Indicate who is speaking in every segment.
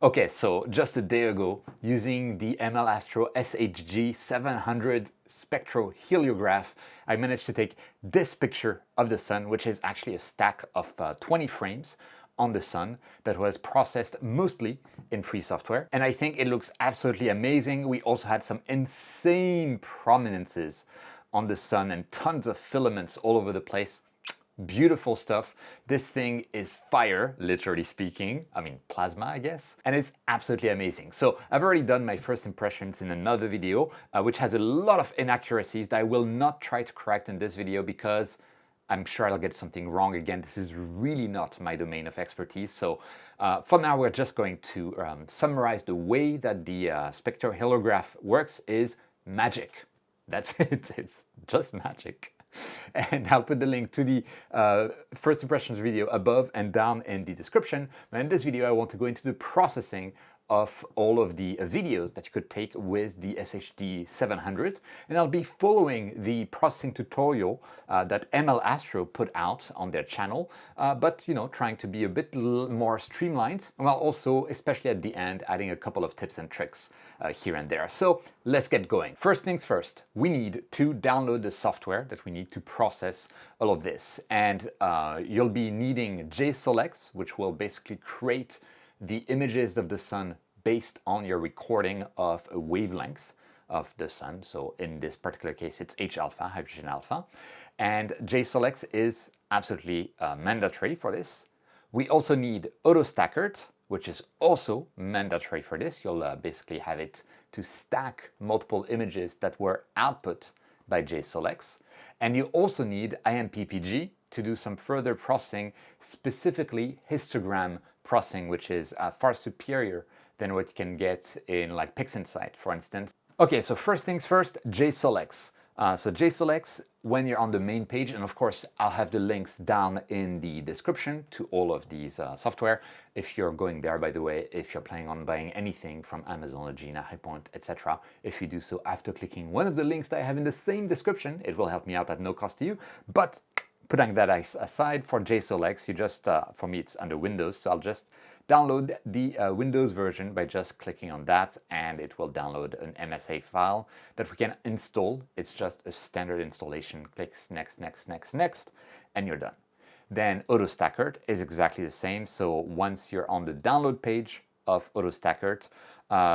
Speaker 1: Okay, so just a day ago, using the ML Astro SHG 700 spectroheliograph, I managed to take this picture of the sun, which is actually a stack of 20 frames on the sun that was processed mostly in free software. And I think it looks absolutely amazing. We also had some insane prominences on the sun and tons of filaments all over the place. Beautiful stuff. This thing is fire, literally speaking. I mean, plasma, I guess. And it's absolutely amazing. So I've already done my first impressions in another video, which has a lot of inaccuracies that I will not try to correct in this video because I'm sure I'll get something wrong again. This is really not my domain of expertise. So for now, we're just going to summarize the way that the spectroheliograph works is magic. That's it. It's just magic. And I'll put the link to the first impressions video above and down in the description. But in this video, I want to go into the processing of all of the videos that you could take with the SHD 700. And I'll be following the processing tutorial that ML Astro put out on their channel, but trying to be a bit more streamlined, while also, especially at the end, adding a couple of tips and tricks here and there. So let's get going. First things first, we need to download the software that we need to process all of this. And you'll be needing JSOLEX, which will basically create the images of the sun based on your recording of a wavelength of the sun. So in this particular case, it's H-alpha, hydrogen alpha. And JSOLEX is absolutely mandatory for this. We also need AutoStackert, which is also mandatory for this. You'll basically have it to stack multiple images that were output by JSOLEX. And you also need IMPPG to do some further processing, specifically histogram processing, which is far superior than what you can get in like PixInsight, for instance. Okay, so first things first, JSOLEX. So JSOLEX, when you're on the main page, and of course I'll have the links down in the description to all of these software. If you're going there, by the way, if you're planning on buying anything from Amazon, Agena, HighPoint, etc., if you do so after clicking one of the links that I have in the same description, it will help me out at no cost to you. But putting that aside, for JSOLEX, you just, for me it's under Windows, so I'll just download the Windows version by just clicking on that, and it will download an MSA file that we can install. It's just a standard installation. Click next, next, next, next, and you're done. Then AutoStackert is exactly the same. So once you're on the download page of AutoStackert,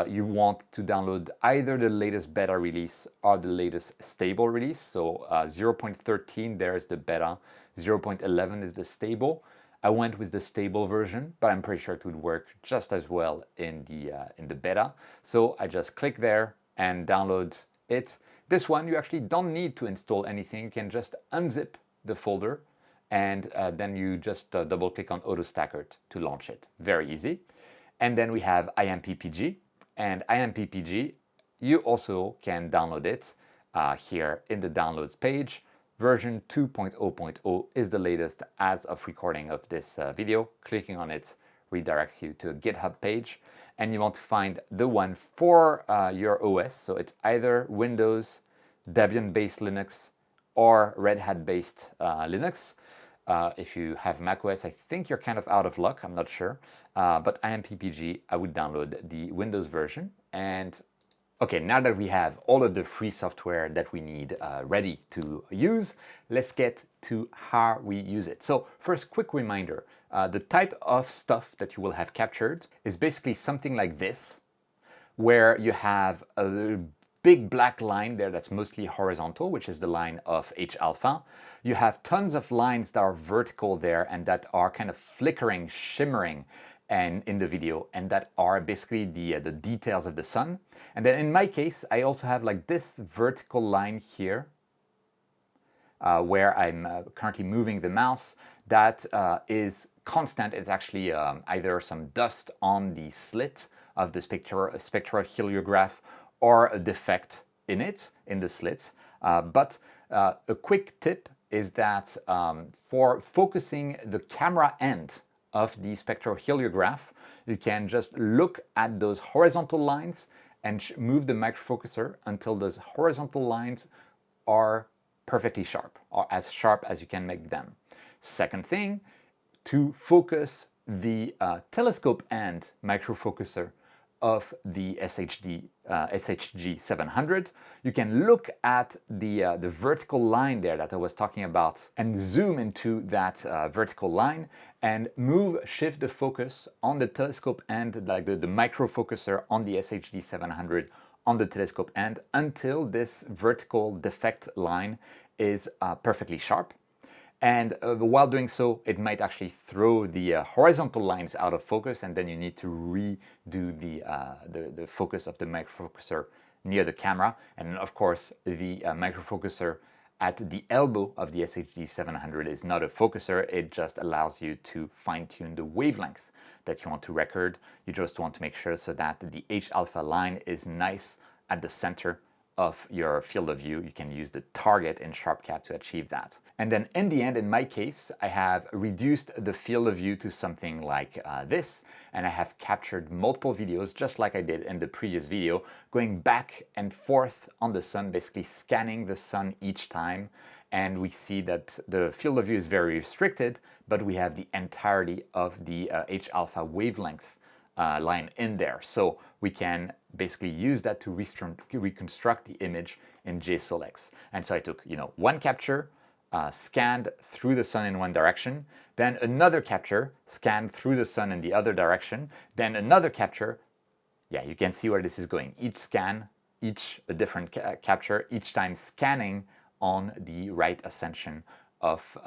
Speaker 1: you want to download either the latest beta release or the latest stable release. So 0.13, there's the beta, 0.11 is the stable. I went with the stable version, but I'm pretty sure it would work just as well in the beta. So I just click there and download it. This one, you actually don't need to install anything. You can just unzip the folder, and then you just double click on AutoStackert to launch it. Very easy. And then we have IMPPG, and IMPPG, you also can download it here in the downloads page. Version 2.0.0 is the latest as of recording of this video. Clicking on it redirects you to a GitHub page, and you want to find the one for your OS. So it's either Windows, Debian-based Linux, or Red Hat-based Linux. If you have macOS, I think you're kind of out of luck, I'm not sure. But IMPPG, I would download the Windows version. And okay, now that we have all of the free software that we need ready to use, let's get to how we use it. So first, quick reminder, the type of stuff that you will have captured is basically something like this, where you have a big black line there that's mostly horizontal, which is the line of H-alpha. You have tons of lines that are vertical there and that are kind of flickering, shimmering and in the video, and that are basically the details of the sun. And then in my case, I also have like this vertical line here where I'm currently moving the mouse. That is constant. It's actually either some dust on the slit of the spectroheliograph or a defect in it, in the slits. But a quick tip is that for focusing the camera end of the spectroheliograph, you can just look at those horizontal lines and move the microfocuser until those horizontal lines are perfectly sharp, or as sharp as you can make them. Second thing, to focus the telescope and microfocuser of the SHG 700, you can look at the vertical line there that I was talking about and zoom into that vertical line and shift the focus on the telescope end, like the microfocuser on the SHG 700 on the telescope end until this vertical defect line is perfectly sharp. And while doing so, it might actually throw the horizontal lines out of focus, and then you need to redo the focus of the microfocuser near the camera. And of course, the microfocuser at the elbow of the SHG 700 is not a focuser. It just allows you to fine-tune the wavelength that you want to record. You just want to make sure so that the H-alpha line is nice at the center of your field of view. You can use the target in SharpCap to achieve that. And then in the end, in my case, I have reduced the field of view to something like this, and I have captured multiple videos, just like I did in the previous video, going back and forth on the sun, basically scanning the sun each time. And we see that the field of view is very restricted, but we have the entirety of the H-alpha wavelength line in there. So we can basically use that to reconstruct the image in JSOLX. And so I took, one capture, scanned through the sun in one direction, then another capture, scanned through the sun in the other direction, then another capture. Yeah, you can see where this is going. Each scan, a different capture, each time scanning on the right ascension of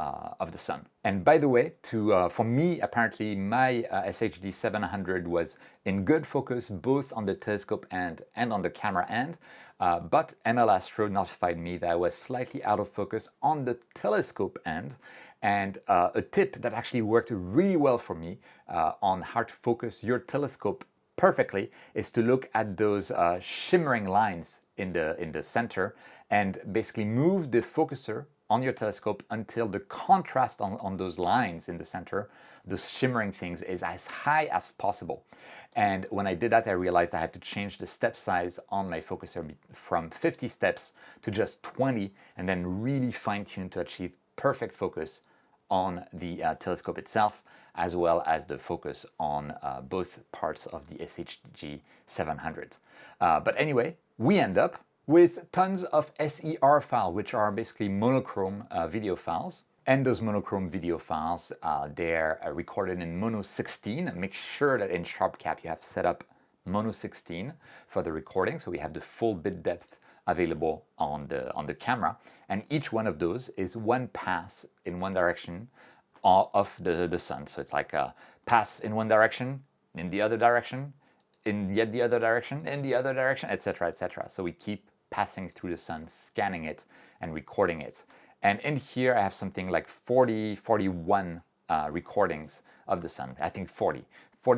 Speaker 1: the sun. And by the way, for me, apparently my SHD 700 was in good focus both on the telescope end and on the camera end, but ML Astro notified me that I was slightly out of focus on the telescope end. And a tip that actually worked really well for me on how to focus your telescope perfectly is to look at those shimmering lines in the center and basically move the focuser on your telescope until the contrast on those lines in the center, those shimmering things, is as high as possible. And when I did that, I realized I had to change the step size on my focuser from 50 steps to just 20, and then really fine-tune to achieve perfect focus on the telescope itself, as well as the focus on both parts of the SHG 700. But anyway, we end up with tons of SER files, which are basically monochrome video files. And those monochrome video files, they're recorded in mono 16. Make sure that in SharpCap you have set up mono 16 for the recording, so we have the full bit depth available on the camera. And each one of those is one pass in one direction of the sun. So it's like a pass in one direction, in the other direction, in yet the other direction, in the other direction, etc., etc. So we keep passing through the sun, scanning it and recording it. And in here I have something like 41 recordings of the sun. I think 40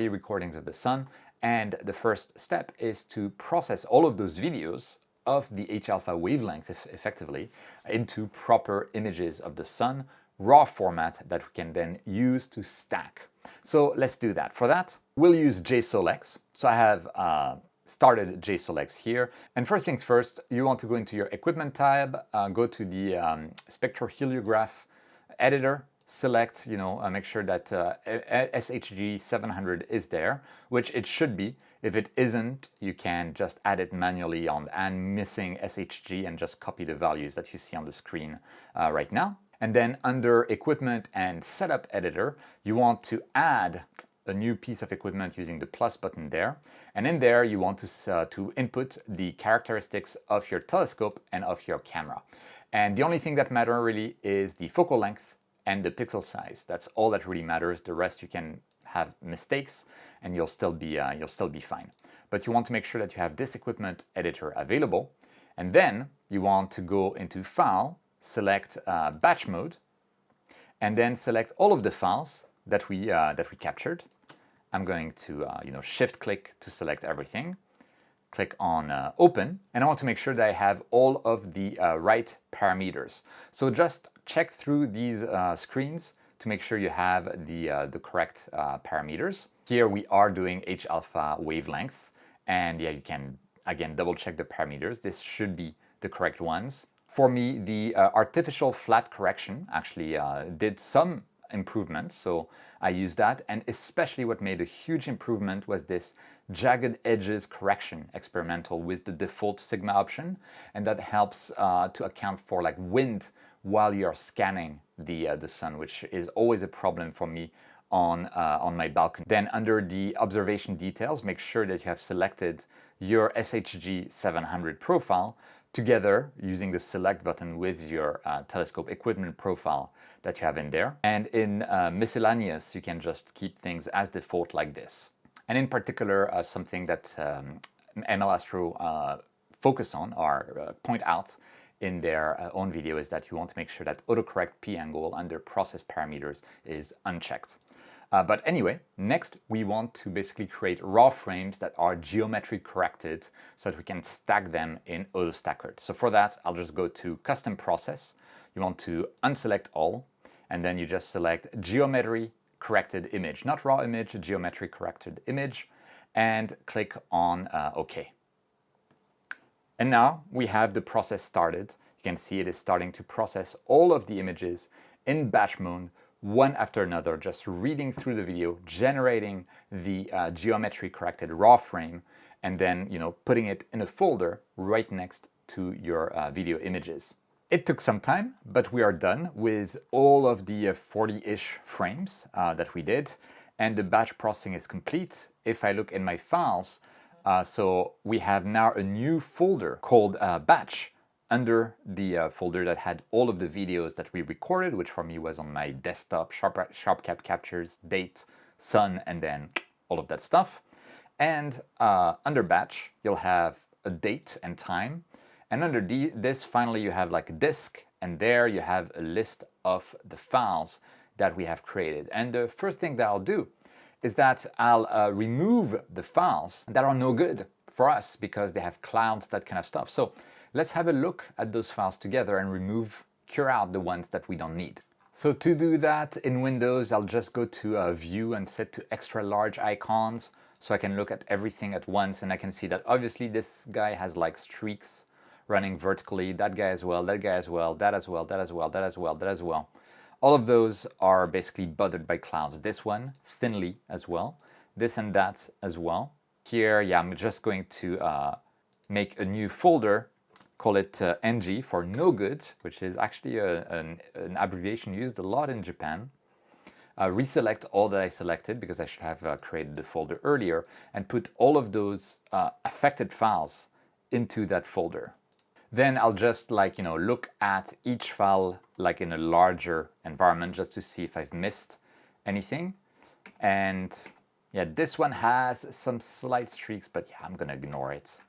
Speaker 1: recordings of the sun. And the first step is to process all of those videos of the H-alpha wavelength effectively into proper images of the sun, raw format that we can then use to stack. So let's do that. For that, we'll use JSOLX. So I have started JSOLX here. And first things first, you want to go into your equipment tab, go to the spectroheliograph editor, select, make sure that SHG 700 is there, which it should be. If it isn't, you can just add it manually on and missing SHG and just copy the values that you see on the screen right now. And then under equipment and setup editor, you want to add a new piece of equipment using the plus button there. And in there, you want to input the characteristics of your telescope and of your camera. And the only thing that matters really is the focal length and the pixel size. That's all that really matters. The rest you can have mistakes and you'll still be fine. But you want to make sure that you have this equipment editor available. And then you want to go into File, select Batch Mode, and then select all of the files that we captured. I'm going to shift click to select everything. Click on Open, and I want to make sure that I have all of the right parameters. So just check through these screens to make sure you have the correct parameters. Here we are doing H-alpha wavelengths, and yeah, you can again double check the parameters. This should be the correct ones. For me, the artificial flat correction actually did some improvements, so I used that. And especially what made a huge improvement was this jagged edges correction experimental with the default sigma option, and that helps to account for like wind while you're scanning the sun, which is always a problem for me on my balcony. Then under the observation details, make sure that you have selected your SHG 700 profile together using the select button with your telescope equipment profile that you have in there. And in miscellaneous, you can just keep things as default like this. And in particular, something that ML Astro focus on or point out in their own video is that you want to make sure that autocorrect p-angle under process parameters is unchecked. But anyway, next we want to basically create raw frames that are geometry corrected so that we can stack them in AutoStacker. So for that, I'll just go to Custom Process. You want to unselect all, and then you just select Geometry Corrected Image, not raw image, Geometry Corrected Image, and click on OK. And now we have the process started. You can see it is starting to process all of the images in batch mode, one after another, just reading through the video, generating the geometry corrected raw frame, and then putting it in a folder right next to your video images. It took some time, but we are done with all of the 40-ish frames that we did, and the batch processing is complete. If I look in my files, so we have now a new folder called batch under the folder that had all of the videos that we recorded, which for me was on my desktop, sharp captures, date, sun, and then all of that stuff. And under batch, you'll have a date and time. And under this, finally, you have like a disk, and there you have a list of the files that we have created. And the first thing that I'll do is that I'll remove the files that are no good for us because they have clouds, that kind of stuff. So let's have a look at those files together and cure out the ones that we don't need. So to do that in Windows, I'll just go to View and set to extra large icons so I can look at everything at once, and I can see that obviously this guy has like streaks running vertically, that guy as well, that guy as well, that as well, that as well, that as well, that as well. All of those are basically bothered by clouds. This one, thinly as well. This and that as well. Here, yeah, I'm just going to make a new folder, call it NG for no good, which is actually an abbreviation used a lot in Japan. Reselect all that I selected because I should have created the folder earlier, and put all of those affected files into that folder. Then I'll just look at each file like in a larger environment just to see if I've missed anything. And yeah, this one has some slight streaks, but yeah, I'm gonna ignore it.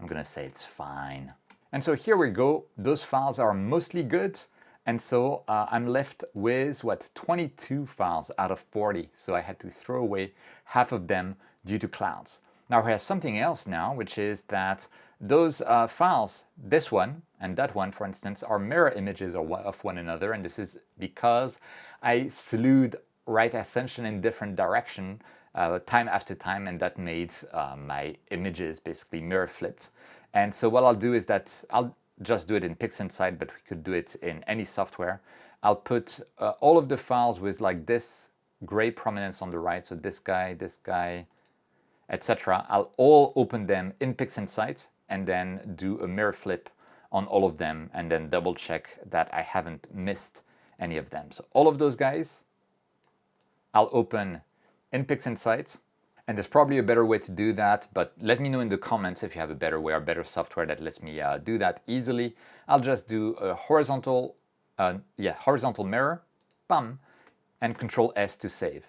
Speaker 1: I'm gonna say it's fine. And so here we go. Those files are mostly good. And so I'm left with 22 files out of 40. So I had to throw away half of them due to clouds. Now we have something else now, which is that those files, this one and that one, for instance, are mirror images of one another. And this is because I slewed right ascension in different direction time after time, and that made my images basically mirror flipped. And so what I'll do is that I'll just do it in PixInsight, but we could do it in any software. I'll put all of the files with like this gray prominence on the right, so this guy, etc. I'll all open them in PixInsight and then do a mirror flip on all of them and then double check that I haven't missed any of them. So all of those guys, I'll open in PixInsight, and there's probably a better way to do that, but let me know in the comments if you have a better way or better software that lets me do that easily. I'll just do a horizontal mirror, bam, and Control S to save.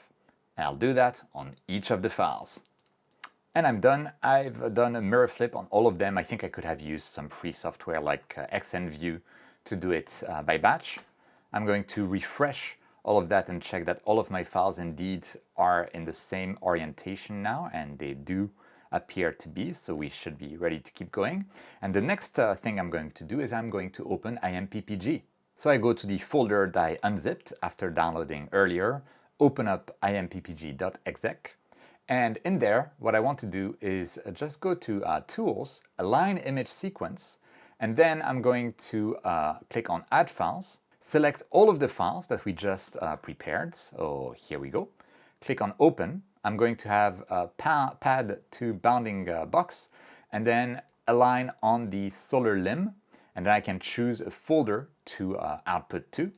Speaker 1: And I'll do that on each of the files. And I'm done. I've done a mirror flip on all of them. I think I could have used some free software like XNView to do it by batch. I'm going to refresh all of that and check that all of my files indeed are in the same orientation now, and they do appear to be, so we should be ready to keep going. And the next thing I'm going to do is I'm going to open IMPPG. So I go to the folder that I unzipped after downloading earlier, open up imppg.exec, and in there, what I want to do is just go to Tools, Align Image Sequence, and then I'm going to click on Add Files, select all of the files that we just prepared. So here we go. Click on Open. I'm going to have a pad to bounding box, and then align on the solar limb, and then I can choose a folder to output to.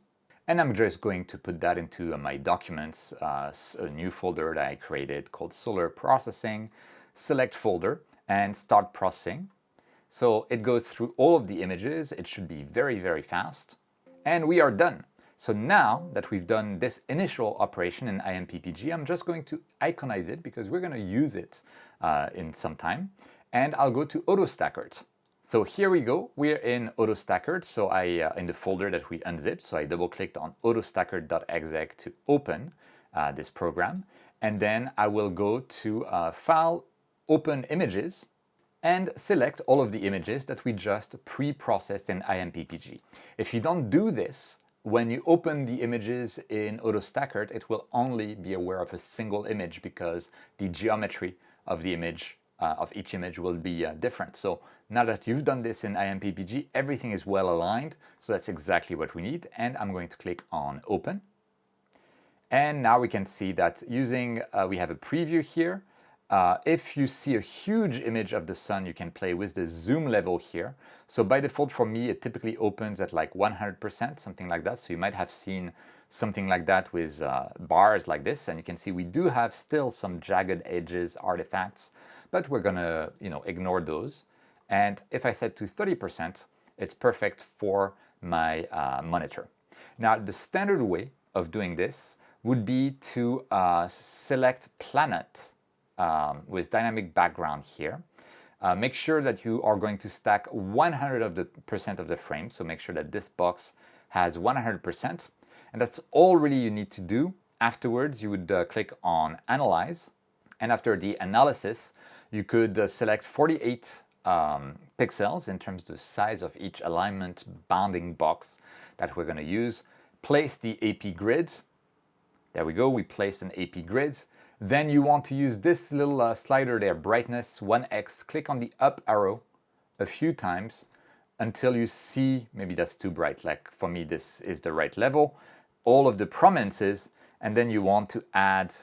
Speaker 1: And I'm just going to put that into my documents, a new folder that I created called Solar Processing, select folder, and start processing. So it goes through all of the images. It should be very, very fast. And we are done. So now that we've done this initial operation in IMPPG, I'm just going to iconize it because we're going to use it in some time. And I'll go to AutoStackert. So here we go, we're in AutoStackert, so in the folder that we unzipped, so I double-clicked on autostackert.exec to open this program, and then I will go to File, Open Images, and select all of the images that we just pre-processed in IMPPG. If you don't do this, when you open the images in AutoStackert, it will only be aware of a single image because the geometry of the image of each image will be different. So now that you've done this in IMPPG, everything is well aligned. So that's exactly what we need. And I'm going to click on Open. And now we can see that using, we have a preview here. If you see a huge image of the sun, you can play with the zoom level here. So by default for me, it typically opens at like 100%, something like that. So you might have seen something like that with bars like this. And you can see we do have still some jagged edges artifacts, but we're gonna ignore those. And if I set to 30%, it's perfect for my monitor. Now, the standard way of doing this would be to select Planet with dynamic background here. Make sure that you are going to stack 100% of the frame. So make sure that this box has 100%. And that's all really you need to do. Afterwards, you would click on Analyze. And after the analysis, you could select 48 pixels in terms of the size of each alignment bounding box that we're going to use. Place the AP grid. There we go, we placed an AP grid. Then you want to use this little slider there, brightness 1x. Click on the up arrow a few times until you see, maybe that's too bright, like for me this is the right level, all of the prominences, and then you want to add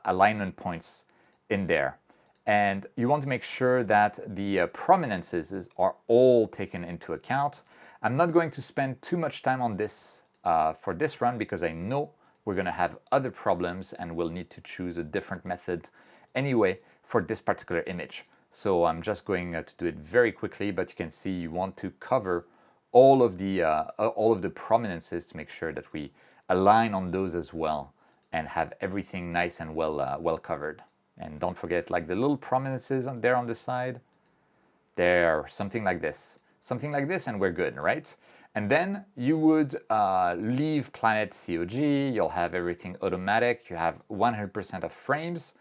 Speaker 1: alignment points in there. And you want to make sure that the prominences are all taken into account. I'm not going to spend too much time on this for this run because I know we're going to have other problems and we'll need to choose a different method anyway for this particular image. So I'm just going to do it very quickly, but you can see you want to cover all of the prominences to make sure that we align on those as well and have everything nice and well covered. And don't forget, like the little prominences on there on the side, there, something like this, and we're good, right? And then you would leave Planet COG, you'll have everything automatic, you have 100% of frames,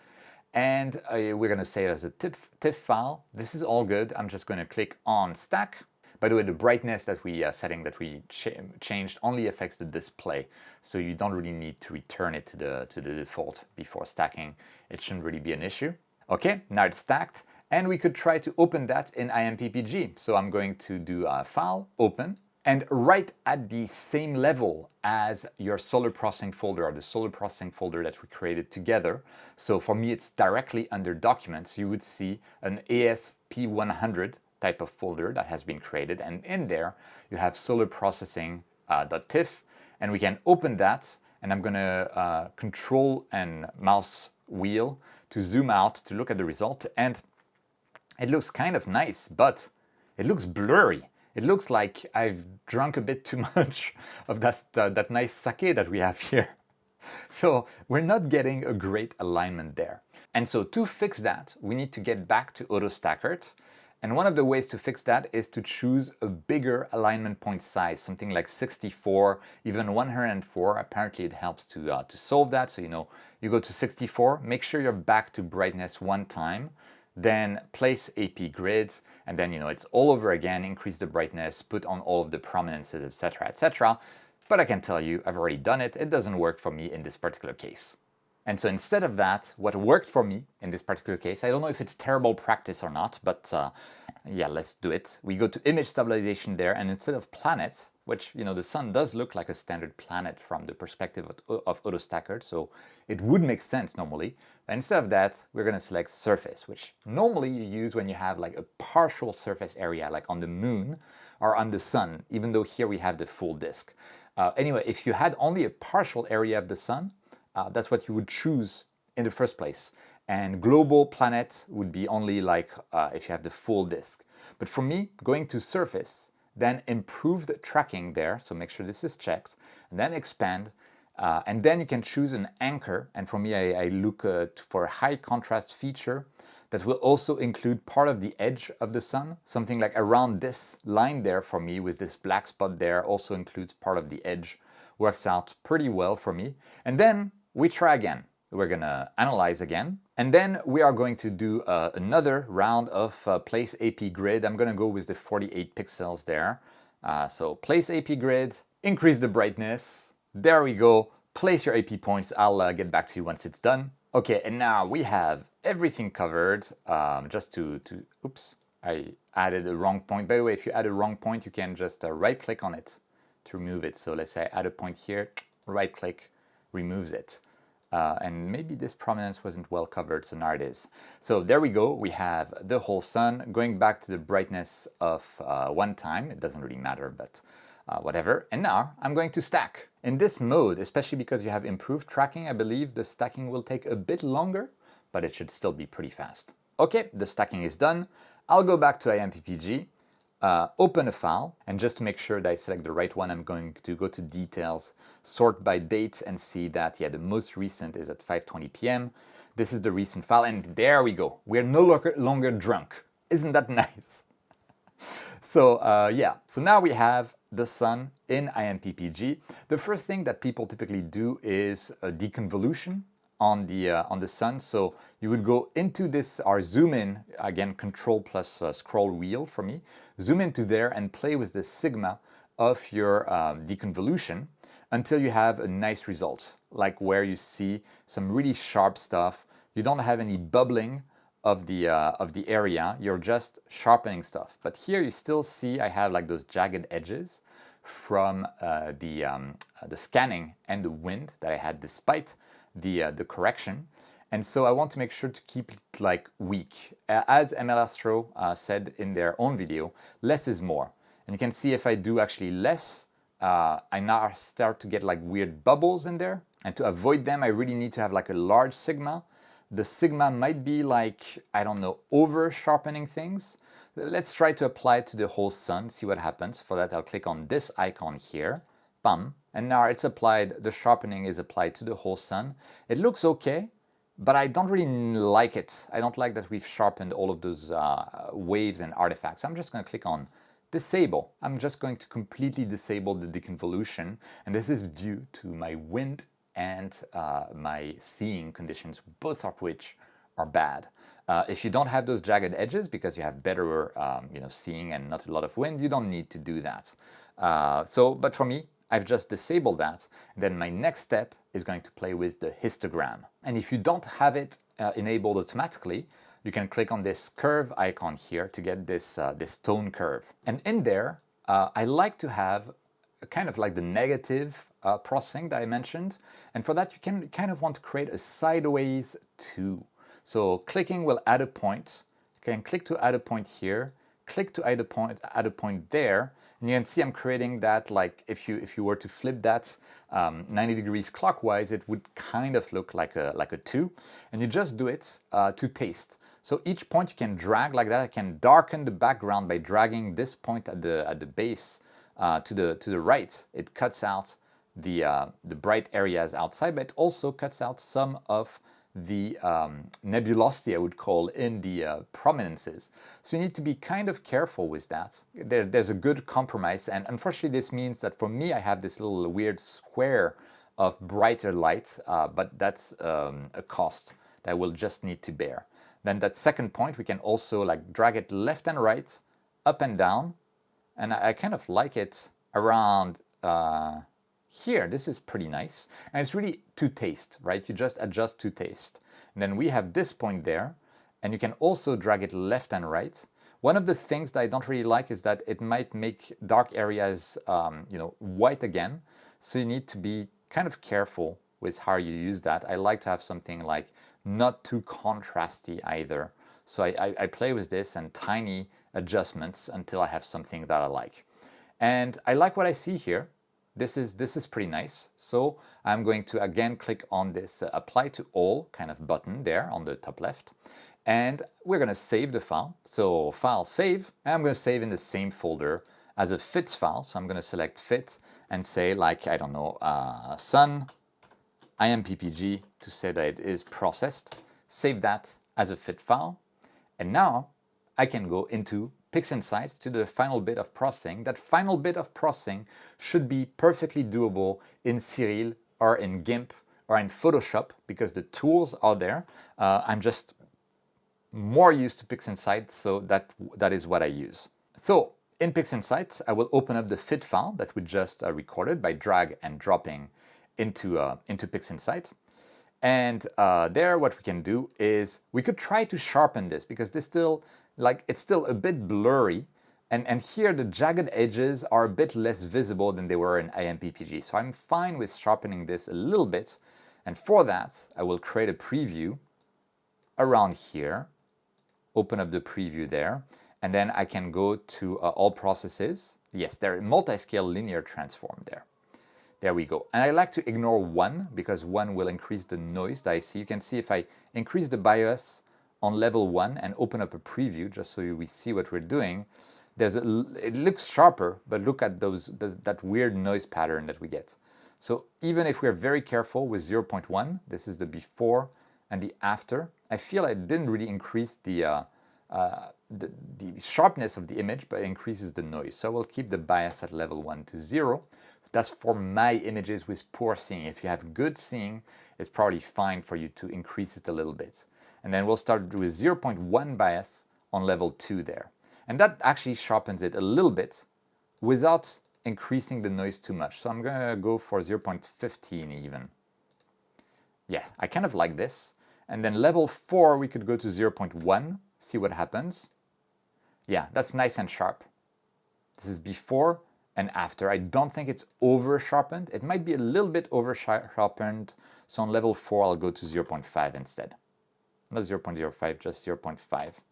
Speaker 1: and we're gonna save as a TIFF file. This is all good. I'm just gonna click on Stack. By the way, the brightness that we setting that we changed only affects the display, so you don't really need to return it to the default before stacking. It shouldn't really be an issue. Okay, now it's stacked, and we could try to open that in IMPPG. So I'm going to do File, Open, and right at the same level as your Solar Processing folder or the Solar Processing folder that we created together. So for me, it's directly under Documents. You would see an ASP100 type of folder that has been created, and in there you have solarprocessing.tiff, and we can open that, and I'm gonna control and mouse wheel to zoom out to look at the result, and it looks kind of nice, but it looks blurry. It looks like I've drunk a bit too much of that nice sake that we have here. So we're not getting a great alignment there. And so to fix that, we need to get back to AutoStackert. And one of the ways to fix that is to choose a bigger alignment point size, something like 64, even 104. Apparently it helps to solve that. So, you go to 64, make sure you're back to brightness one time, then place AP grids, and then, it's all over again, increase the brightness, put on all of the prominences, etc., etc. But I can tell you, I've already done it. It doesn't work for me in this particular case. And so instead of that, what worked for me in this particular case, I don't know if it's terrible practice or not, but yeah, let's do it. We go to image stabilization there, and instead of planets, which, you know, the sun does look like a standard planet from the perspective of AutoStacker, so it would make sense normally. But instead of that, we're going to select surface, which normally you use when you have like a partial surface area, like on the moon or on the sun, even though here we have the full disk. Anyway, if you had only a partial area of the sun, that's what you would choose in the first place. And global planet would be only like if you have the full disk. But for me, going to surface, then improved tracking there, so make sure this is checked, and then expand, and then you can choose an anchor. And for me, I look for a high contrast feature that will also include part of the edge of the sun. Something like around this line there for me with this black spot there also includes part of the edge. Works out pretty well for me. And then we try again. We're gonna analyze again. And then we are going to do another round of place AP grid. I'm gonna go with the 48 pixels there. So place AP grid, increase the brightness. There we go. Place your AP points. I'll get back to you once it's done. Okay, and now we have everything covered. Just to oops, I added a wrong point. By the way, if you add a wrong point, you can just right click on it to remove it. So let's say I add a point here, right click, removes it. And maybe this prominence wasn't well covered, so now it is. So there we go, we have the whole sun. Going back to the brightness of one time, it doesn't really matter, but whatever. And now I'm going to stack. In this mode, especially because you have improved tracking, I believe the stacking will take a bit longer, but it should still be pretty fast. Okay, the stacking is done. I'll go back to IMPPG. Open a file, and just to make sure that I select the right one, I'm going to go to details, sort by date, and see that, yeah, the most recent is at 5:20 p.m. This is the recent file, and there we go. We're no longer drunk. Isn't that nice? So yeah, so now we have the sun in IMPPG. The first thing that people typically do is a deconvolution on the sun. So you would go into this or zoom in, again, control plus scroll wheel for me, zoom into there and play with the sigma of your deconvolution until you have a nice result, like where you see some really sharp stuff. You don't have any bubbling of the area, you're just sharpening stuff. But here you still see I have like those jagged edges from the scanning and the wind that I had despite the correction. And so I want to make sure to keep it like weak. As MLastro said in their own video, less is more. And you can see if I do actually less, I now start to get like weird bubbles in there. And to avoid them, I really need to have like a large sigma. The sigma might be like, I don't know, over sharpening things. Let's try to apply it to the whole sun, see what happens. For that, I'll click on this icon here, bam. And now it's applied, the sharpening is applied to the whole sun. It looks okay, but I don't really like it. I don't like that we've sharpened all of those waves and artifacts. So I'm just gonna click on disable. I'm just going to completely disable the deconvolution. And this is due to my wind and my seeing conditions, both of which are bad. If you don't have those jagged edges because you have better seeing and not a lot of wind, you don't need to do that. But for me, I've just disabled that. Then my next step is going to play with the histogram. And if you don't have it enabled automatically, you can click on this curve icon here to get this tone curve. And in there, I like to have kind of like the negative processing that I mentioned. And for that, you can kind of want to create a sideways 2. So clicking will add a point. You can click to add a point here, click to add a point there, and you can see I'm creating that, like if you were to flip that 90 degrees clockwise, it would kind of look like a 2. And you just do it to taste. So each point you can drag like that. I can darken the background by dragging this point at the base to the right. It cuts out the bright areas outside, but it also cuts out some of the nebulosity, I would call, in the prominences. So you need to be kind of careful with that. There's a good compromise, and unfortunately this means that for me I have this little weird square of brighter light, but that's a cost that I will just need to bear. Then that second point, we can also like drag it left and right, up and down, and I kind of like it around here, this is pretty nice. And it's really to taste, right? You just adjust to taste. And then we have this point there, and you can also drag it left and right. One of the things that I don't really like is that it might make dark areas, white again. So you need to be kind of careful with how you use that. I like to have something like not too contrasty either. So I play with this and tiny adjustments until I have something that I like. And I like what I see here. This is pretty nice. So I'm going to again click on this apply to all kind of button there on the top left. And we're going to save the file. So file save, and I'm going to save in the same folder as a fits file. So I'm going to select fit and say like, I don't know, sun imppg to say that it is processed. Save that as a fit file. And now I can go into PixInsight to the final bit of processing. That final bit of processing should be perfectly doable in Cyril or in GIMP or in Photoshop because the tools are there. I'm just more used to PixInsight, so that is what I use. So in PixInsight, I will open up the fit file that we just recorded by drag and dropping into PixInsight. And there what we can do is we could try to sharpen this because it's still a bit blurry. And here the jagged edges are a bit less visible than they were in IMPPG. So I'm fine with sharpening this a little bit. And for that, I will create a preview around here. Open up the preview there, and then I can go to all processes. Yes, there is multi-scale linear transform there. There we go. And I like to ignore 1 because 1 will increase the noise that I see. You can see if I increase the bias on level 1 and open up a preview just so we see what we're doing, it looks sharper, but look at that weird noise pattern that we get. So even if we're very careful with 0.1, this is the before and the after, I feel I didn't really increase the sharpness of the image, but it increases the noise. So I will keep the bias at level 1 to 0. That's for my images with poor seeing. If you have good seeing, it's probably fine for you to increase it a little bit. And then we'll start with 0.1 bias on level 2 there. And that actually sharpens it a little bit without increasing the noise too much. So I'm going to go for 0.15 even. Yeah, I kind of like this. And then level 4, we could go to 0.1, see what happens. Yeah, that's nice and sharp. This is before and after. I don't think it's over sharpened. It might be a little bit over sharpened. So on level 4, I'll go to 0.5 instead. Not 0.05, just 0.5.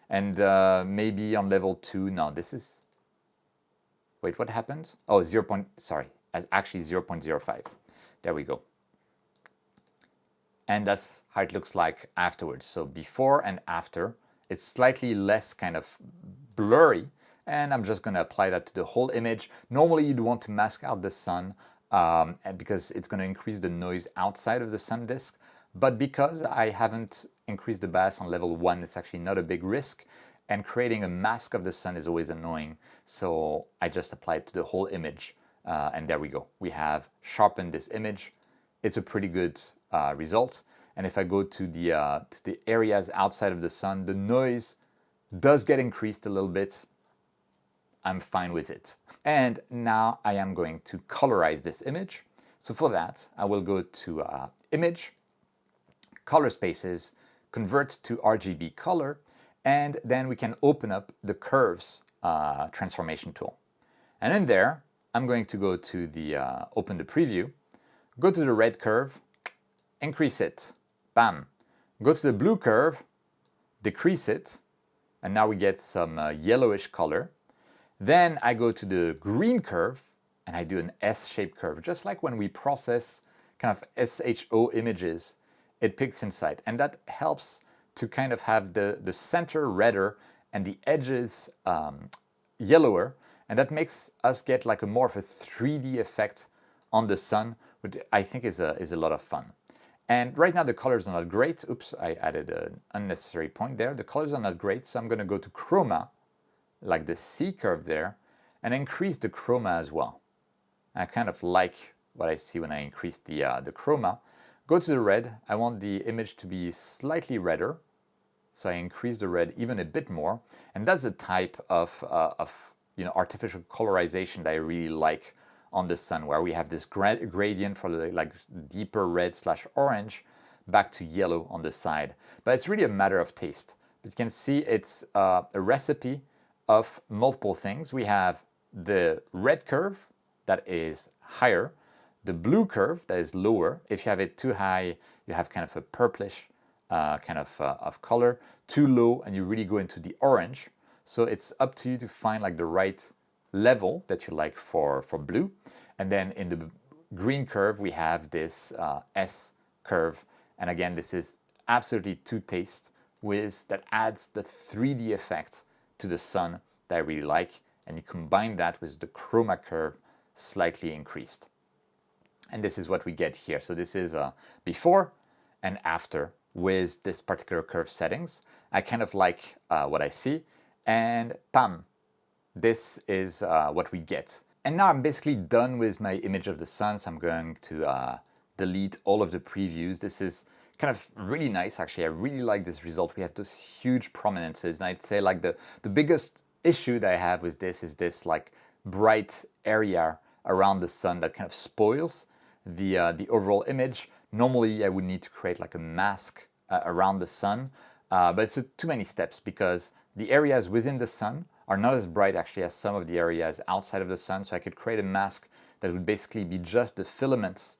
Speaker 1: And maybe on level 2, no, this is... Wait, what happened? Oh, actually 0.05. There we go. And that's how it looks like afterwards. So before and after, it's slightly less kind of blurry. And I'm just going to apply that to the whole image. Normally, you'd want to mask out the sun because it's going to increase the noise outside of the sun disk. But because I haven't increased the bias on level 1, it's actually not a big risk. And creating a mask of the sun is always annoying. So I just apply it to the whole image. And there we go. We have sharpened this image. It's a pretty good result. And if I go to the areas outside of the sun, the noise does get increased a little bit. I'm fine with it. And now I am going to colorize this image. So for that, I will go to Image, Color Spaces, Convert to RGB Color, and then we can open up the Curves transformation tool. And in there, I'm going to go to the Open the Preview, go to the red curve, increase it, bam. Go to the blue curve, decrease it, and now we get some yellowish color. Then I go to the green curve and I do an S-shaped curve, just like when we process kind of SHO images, it PixInsight. And that helps to kind of have the center redder and the edges yellower. And that makes us get like a more of a 3D effect on the sun, which I think is a lot of fun. And right now the colors are not great. Oops, I added an unnecessary point there. The colors are not great, so I'm going to go to chroma, like the C curve there, and increase the chroma as well. I kind of like what I see when I increase the chroma. Go to the red. I want the image to be slightly redder, so I increase the red even a bit more. And that's a type of artificial colorization that I really like on the sun, where we have this gradient for the like deeper red / orange back to yellow on the side. But it's really a matter of taste. But you can see it's a recipe of multiple things. We have the red curve that is higher, the blue curve that is lower. If you have it too high, you have kind of a purplish kind of color. Too low, and you really go into the orange. So it's up to you to find like the right level that you like for blue. And then in the green curve, we have this S curve. And again, this is absolutely to taste, that adds the 3D effect to the sun that I really like. And you combine that with the chroma curve slightly increased. And this is what we get here. So this is before and after with this particular curve settings. I kind of like what I see. And bam, this is what we get. And now I'm basically done with my image of the sun, so I'm going to delete all of the previews. This is kind of really nice, actually. I really like this result. We have those huge prominences, and I'd say like the biggest issue that I have with this is this like bright area around the sun that kind of spoils the overall image. Normally, I would need to create like a mask around the sun, but it's too many steps because the areas within the sun are not as bright actually as some of the areas outside of the sun. So I could create a mask that would basically be just the filaments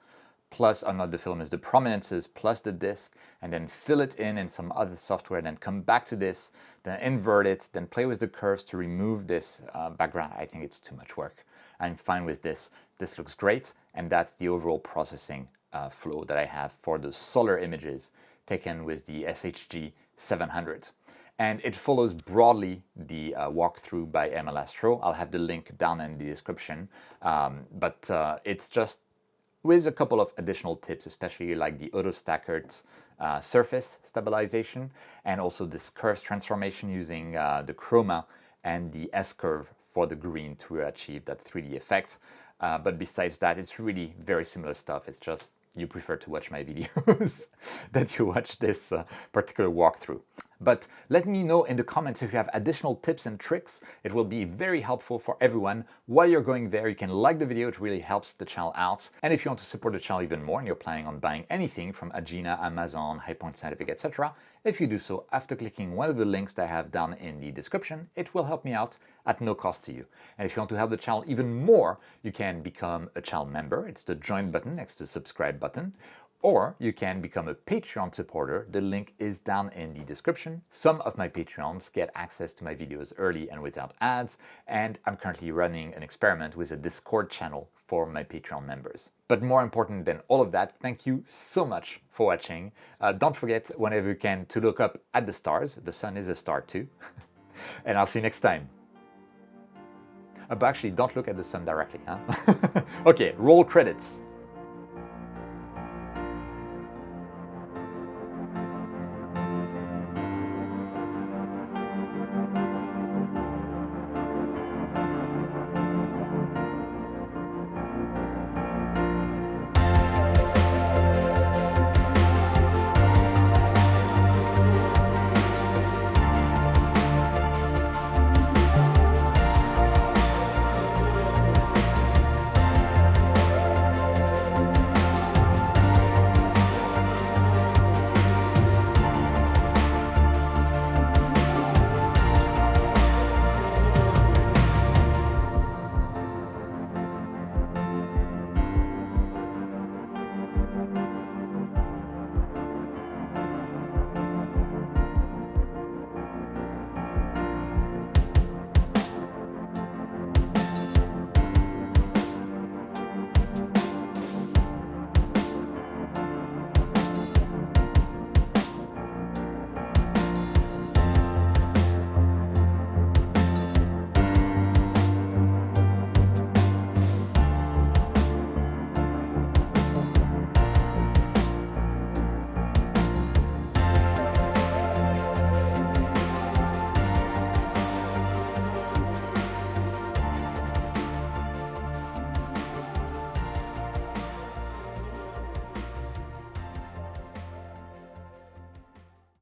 Speaker 1: plus, or not the filaments, the prominences plus the disk, and then fill it in some other software, then come back to this, then invert it, then play with the curves to remove this background. I think it's too much work. I'm fine with this. This looks great, and that's the overall processing flow that I have for the solar images taken with the SHG 700. And it follows broadly the walkthrough by MLastro. I'll have the link down in the description, but it's just with a couple of additional tips, especially like the auto-staggered surface stabilization, and also this curves transformation using the chroma and the S-curve for the green to achieve that 3D effect. But besides that, it's really very similar stuff. It's just you prefer to watch my videos that you watch this particular walkthrough. But let me know in the comments if you have additional tips and tricks. It will be very helpful for everyone. While you're going there, you can like the video. It really helps the channel out. And if you want to support the channel even more and you're planning on buying anything from Agena, Amazon, High Point Scientific, etc., if you do so after clicking one of the links that I have down in the description, it will help me out at no cost to you. And if you want to help the channel even more, you can become a channel member. It's the join button next to the subscribe button. Or you can become a Patreon supporter. The link is down in the description. Some of my Patreons get access to my videos early and without ads, and I'm currently running an experiment with a Discord channel for my Patreon members. But more important than all of that, thank you so much for watching. Don't forget, whenever you can, to look up at the stars. The sun is a star too. And I'll see you next time. But actually, don't look at the sun directly, huh? Okay, roll credits.